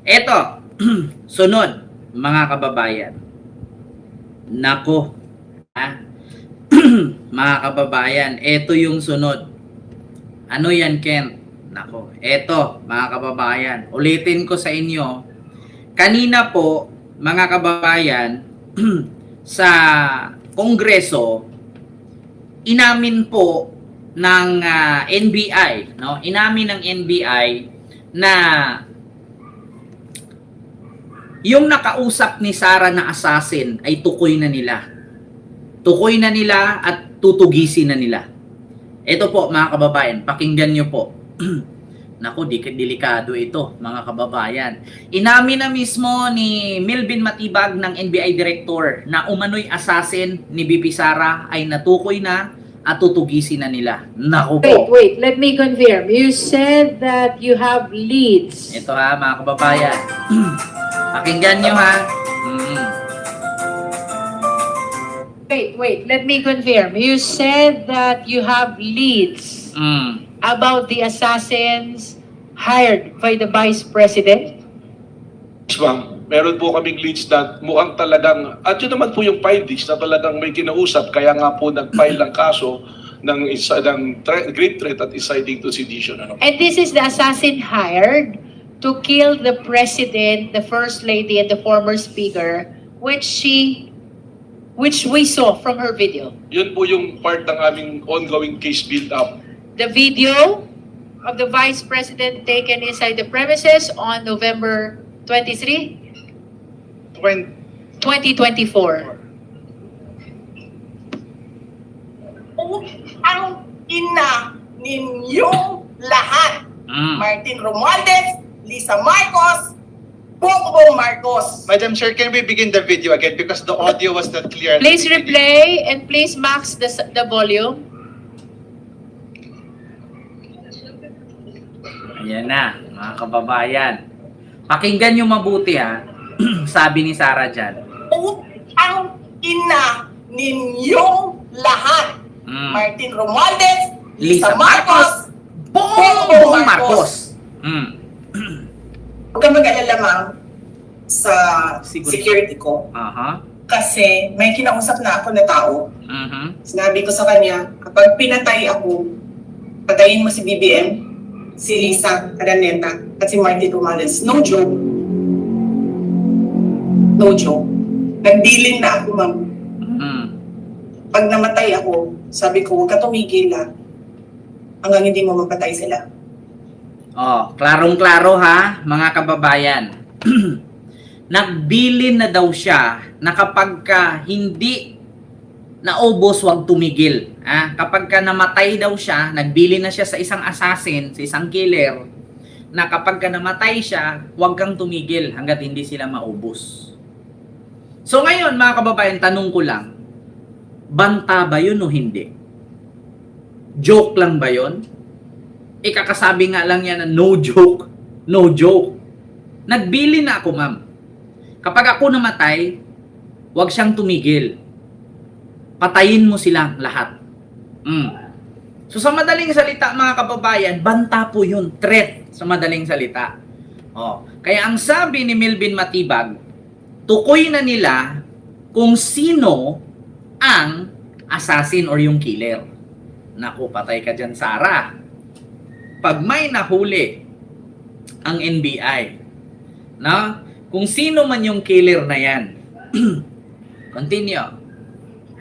Eto, sunod, mga kababayan. Nako, ha? Mga kababayan, eto yung sunod. Ano yan, Ken? Nako, eto, mga kababayan. Ulitin ko sa inyo. Kanina po, mga kababayan, sa Kongreso, inamin po ng NBI, no? Inamin ng NBI na yung nakausap ni Sara na assassin ay tukoy na nila. Tukoy na nila at tutugisin na nila. Ito po mga kababayan, pakinggan nyo po. Naku, delikado ito mga kababayan. Inamin na mismo ni Melvin Matibag ng NBI Director na umano'y assassin ni BP Sara ay natukoy na at tutugisin na nila. Naku po. Wait, let me confirm. You said that you have leads. Ito ha mga kababayan. Pakinggan nyo ha. Wait, let me confirm. You said that you have leads about the assassins hired by the Vice President? Yes, ma'am. Meron po kaming leads na mukhang talagang, at yun naman po yung findings na talagang may kinausap, kaya nga po nag-file ng kaso ng great threat at inciting to sedition. Ano? And this is the assassin hired to kill the President, the First Lady, and the former Speaker, which we saw from her video. Yun po yung part ng aming ongoing case build-up. The video of the Vice President taken inside the premises on November 23, 2024. Ang ina ninyong lahat. Martin Romualdez, Lisa Marcos, Bongbong Marcos. Madam Chair, can we begin the video again because the audio was not clear? Please replay and please max the volume. Ayan na, mga kababayan. Pakinggan nyo mabuti ha. Sabi ni Sara dyan. Ang ina ninyong lahat. Martin Romualdez, Lisa Marcos, Bongbong Marcos. Huwag kang mag-alala, ma'am, sa security ko. Aha. Kasi may kinausap na ako na tao. Mhm. Sinabi ko sa kanya, kapag pinatay ako, patayin mo si BBM, si Lisa Araneta, at si Martin Romualdez. No joke. No joke. Nagdilin na ako, ma'am. Pag namatay ako, sabi ko, huwag ka tumigil hanggang hindi mo mapatay sila. Oh, klarong-klaro ha, mga kababayan. Nagbilin na daw siya na kapag ka hindi naubos, wag tumigil. Kapag ka namatay daw siya, nagbilin na siya sa isang assassin, sa isang killer, na kapag ka namatay siya, wag kang tumigil hanggat hindi sila maubos. So ngayon, mga kababayan, tanong ko lang, banta ba yun o hindi? Joke lang ba yun? Ikakasabi nga lang yan na no joke. No joke. Nagbili na ako, ma'am. Kapag ako namatay, huwag siyang tumigil. Patayin mo silang lahat. So sa madaling salita, mga kababayan, banta po yun. Threat sa madaling salita. Kaya ang sabi ni Melvin Matibag, tukoy na nila kung sino ang assassin or yung killer. Naku, patay ka dyan, Sara. Pag may nahuli ang NBI, na kung sino man yung killer na yan, continue.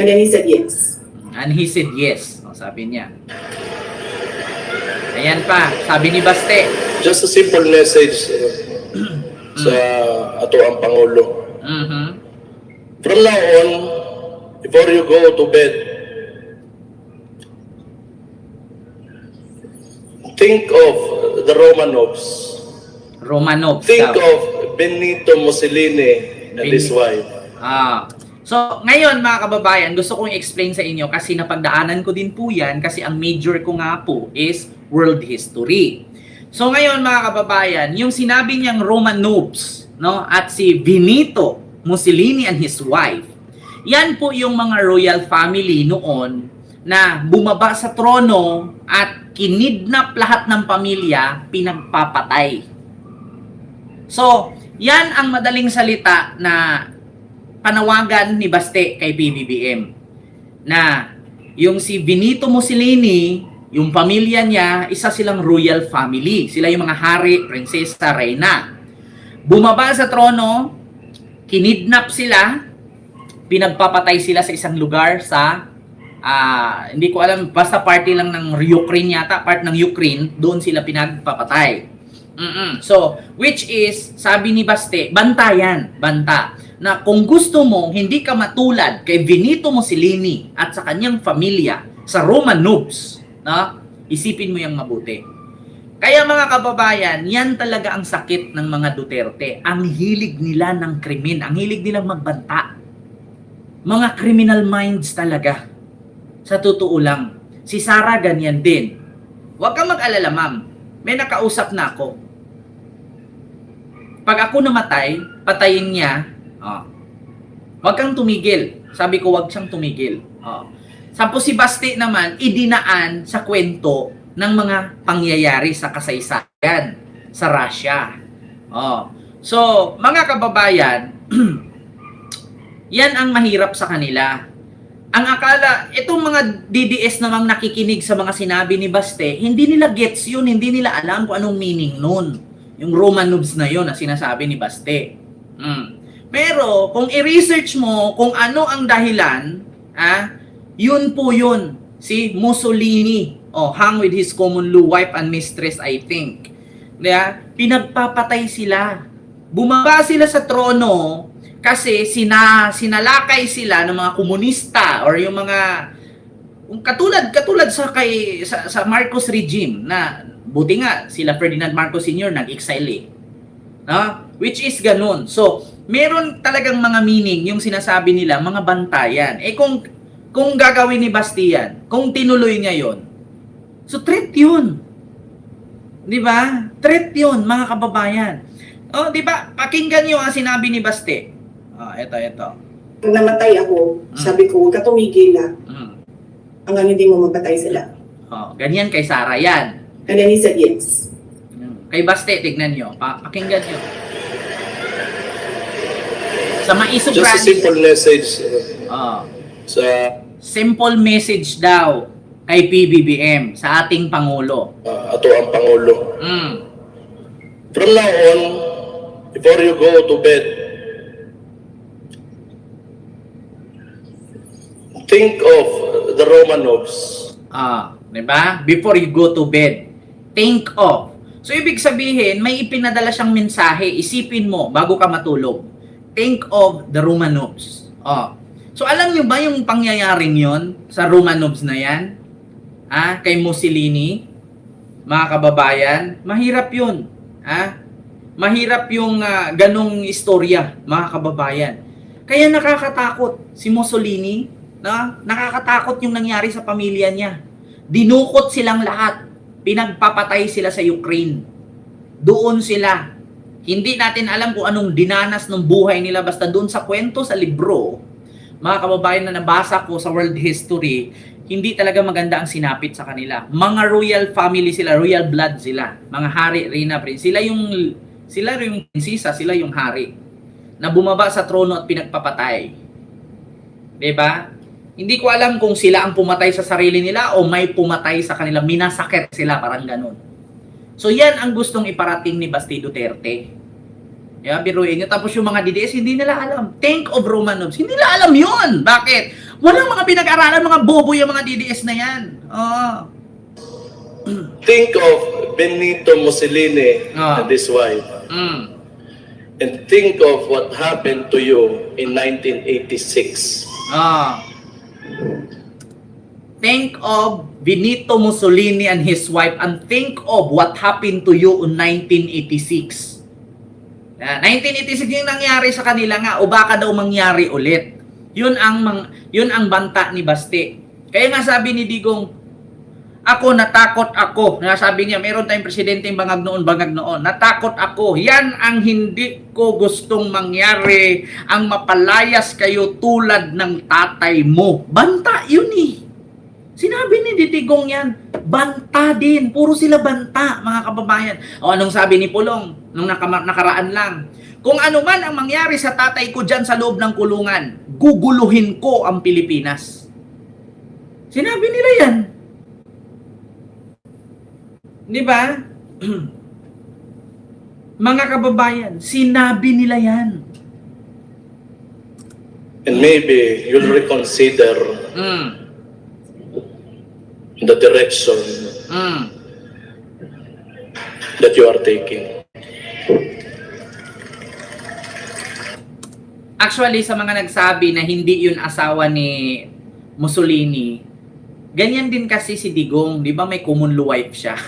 And then he said yes. And he said yes. Sabi niya. Ayan pa, sabi ni Baste. Just a simple message sa ato ang Pangulo. From now on, before you go to bed, think of the Romanovs. Romanovs. Think of Benito Mussolini and his wife. So, ngayon mga kababayan, gusto kong i-explain sa inyo kasi napagdaanan ko din po yan kasi ang major ko nga po is world history. So, ngayon mga kababayan, yung sinabi niyang Romanovs, no, at si Benito Mussolini and his wife, yan po yung mga royal family noon na bumaba sa trono at kinidnap lahat ng pamilya, pinagpapatay. So, yan ang madaling salita na panawagan ni Baste kay PBBM. Na yung si Benito Mussolini, yung pamilya niya, isa silang royal family. Sila yung mga hari, prinsesa, reyna. Bumaba sa trono, kinidnap sila, pinagpapatay sila sa isang lugar sa hindi ko alam, basta party lang ng Ukraine yata, part ng Ukraine, doon sila pinagpapatay. So, which is, sabi ni Baste, banta yan, banta. Na kung gusto mo, hindi ka matulad kay Benito Mussolini at sa kanyang pamilya, sa Romanovs, no? Isipin mo yung mabuti. Kaya mga kababayan, yan talaga ang sakit ng mga Duterte. Ang hilig nila ng krimen, ang hilig nilang magbanta. Mga criminal minds talaga. Sa totoo lang, si Sara ganyan din. Huwag kang mag-alala, ma'am. May nakausap na ako. Pag ako namatay, patayin niya, huwag kang tumigil. Sabi ko, huwag siyang tumigil. Sampo si Baste naman, idinaan sa kwento ng mga pangyayari sa kasaysayan sa Russia. So, mga kababayan, yan ang mahirap sa kanila. Ang akala, itong mga DDS namang nakikinig sa mga sinabi ni Baste, hindi nila gets yun, hindi nila alam kung anong meaning nun. Yung Romanovs na yun na sinasabi ni Baste. Pero, kung i-research mo kung ano ang dahilan, yun po yun. Si Mussolini, hang with his common law wife and mistress, I think. Pinagpapatay sila. Bumaba sila sa trono kasi sinalakay sila ng mga komunista or yung mga katulad sa Marcos regime na buti nga sila Ferdinand Marcos Sr. nag-exile which is ganun. So, meron talagang mga meaning yung sinasabi nila, mga bantayan. Kung gagawin ni Bastian, kung tinuloy niya yon, so threat yun. Di ba? Threat yun, mga kababayan. Di ba? Pakinggan niyo ang sinabi ni Baste. Ito. Pag namatay ako, sabi ko, huwag ka tumigil hanggang hindi mo mapatay sila. Ganyan kay Sara yan. And then he said yes. Kay Baste, tignan niyo. Pakinggan niyo. Sa Maiso Just a simple message sa simple message daw kay PBBM sa ating Pangulo. ato ang Pangulo. From now on, before you go to bed, think of the Romanovs. Diba? Before you go to bed, think of. So, ibig sabihin, may ipinadala siyang mensahe, isipin mo bago ka matulog. Think of the Romanovs. So, alam nyo ba yung pangyayaring yon sa Romanovs na yan? Kay Mussolini? Mga kababayan, mahirap yun. Mahirap yung ganong istorya, mga kababayan. Kaya nakakatakot si Mussolini, nakakatakot yung nangyari sa pamilya niya. Dinukot silang lahat. Pinagpapatay sila sa Ukraine. Doon sila. Hindi natin alam kung anong dinanas ng buhay nila. Basta doon sa kwento, sa libro, mga kababayan na nabasa ko sa world history, hindi talaga maganda ang sinapit sa kanila. Mga royal family sila, royal blood sila. Mga hari, reyna, prince. Sila yung prinsesa, sila yung hari. Na bumaba sa trono at pinagpapatay. Diba? Hindi ko alam kung sila ang pumatay sa sarili nila o may pumatay sa kanila. Minasakit sila, parang ganun. So yan ang gustong iparating ni Baste Duterte. Biruin nyo. Tapos yung mga DDS, hindi nila alam. Think of Romanovs. Hindi nila alam yun. Bakit? Walang mga pinag-aralan, mga bobo yung mga DDS na yan. Think of Benito Mussolini and his wife. And think of what happened to you in 1986. Think of Benito Mussolini and his wife and think of what happened to you in 1986. 1986 yung nangyari sa kanila nga o baka daw mangyari ulit. Yun ang banta ni Baste. Kaya nga sabi ni Digong, natakot ako. Sabi niya, meron tayong presidente yung bangag noon. Natakot ako. Yan ang hindi ko gustong mangyari. Ang mapalayas kayo tulad ng tatay mo. Banta yun Sinabi ni Didigong yan, banta din. Puro sila banta, mga kababayan. O anong sabi ni Pulong nung nakaraan lang? Kung ano man ang mangyari sa tatay ko dyan sa loob ng kulungan, guguluhin ko ang Pilipinas. Sinabi nila yan. Di ba? Mga kababayan, sinabi nila yan. And maybe you'll reconsider Mm. the direction Mm. that you are taking. Actually, sa mga nagsabi na hindi yun asawa ni Mussolini, ganyan din kasi si Digong, di ba may common law wife siya?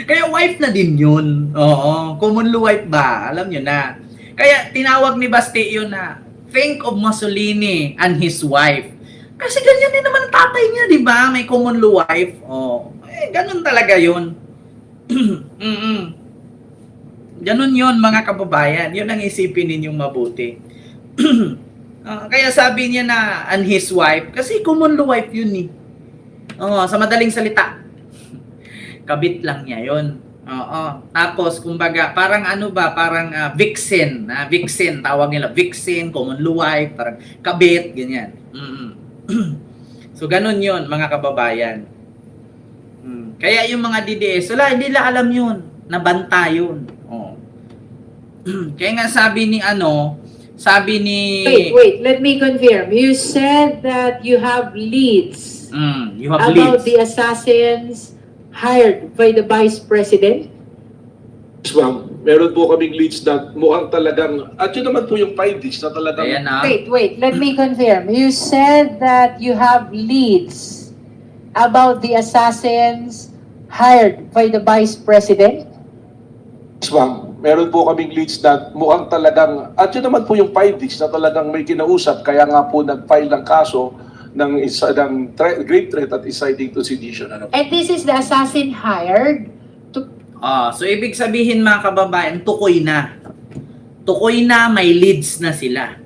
Kaya wife na din yun. Oo, common law wife ba? Alam nyo na. Kaya tinawag ni Basti yun na, think of Mussolini and his wife. Kasi ganyan din naman ang tatay niya, di ba? May common law wife. Oh, ganun talaga yun. Ganun yun, mga kababayan. Yun ang isipin ninyong mabuti. Kaya sabi niya na, and his wife, kasi common law wife yun eh. Sa madaling salita, kabit lang niya yun. Tapos, kumbaga, parang ano ba, parang vixen. Vixen, tawag nila. Vixen, common law wife, parang kabit, ganyan. So, ganun yun, mga kababayan. Kaya yung mga DDS, wala, hindi nila alam yun. Nabanta yun. Kaya nga sabi ni Wait, let me confirm. You said that you have leads you have about leads. the assassins hired by the Vice President? Yes, ma'am. Meron po kaming leads na mukhang talagang, at yun naman po yung findings na talagang Ayan na. Wait, let me confirm. You said that you have leads about the assassins hired by the Vice President? Yes, ma'am. Meron po kaming leads na mukhang talagang, at yun naman po yung findings na talagang may kinausap, kaya nga po nag-file ng kaso ng grave threat at inciting to sedition. And this is the assassin hired to... So ibig sabihin, mga kababayan, tukoy na. Tukoy na, may leads na sila.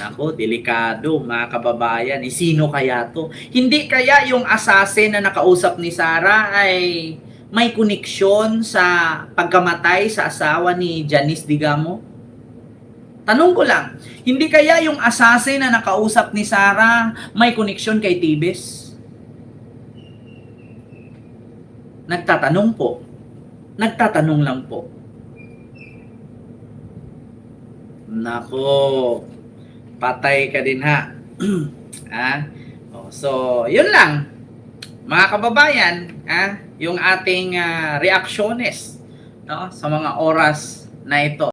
Ako, delikado, mga kababayan. Sino kaya to? Hindi kaya yung assassin na nakausap ni Sarah ay may koneksyon sa pagkamatay sa asawa ni Janice Digamo? Tanong ko lang, hindi kaya yung assassin na nakausap ni Sarah may koneksyon kay Tibes? Nagtatanong po. Nagtatanong lang po. Nako, patay ka din ha. So, yun lang. Mga kababayan, yung ating reaksyones, no, sa mga oras na ito.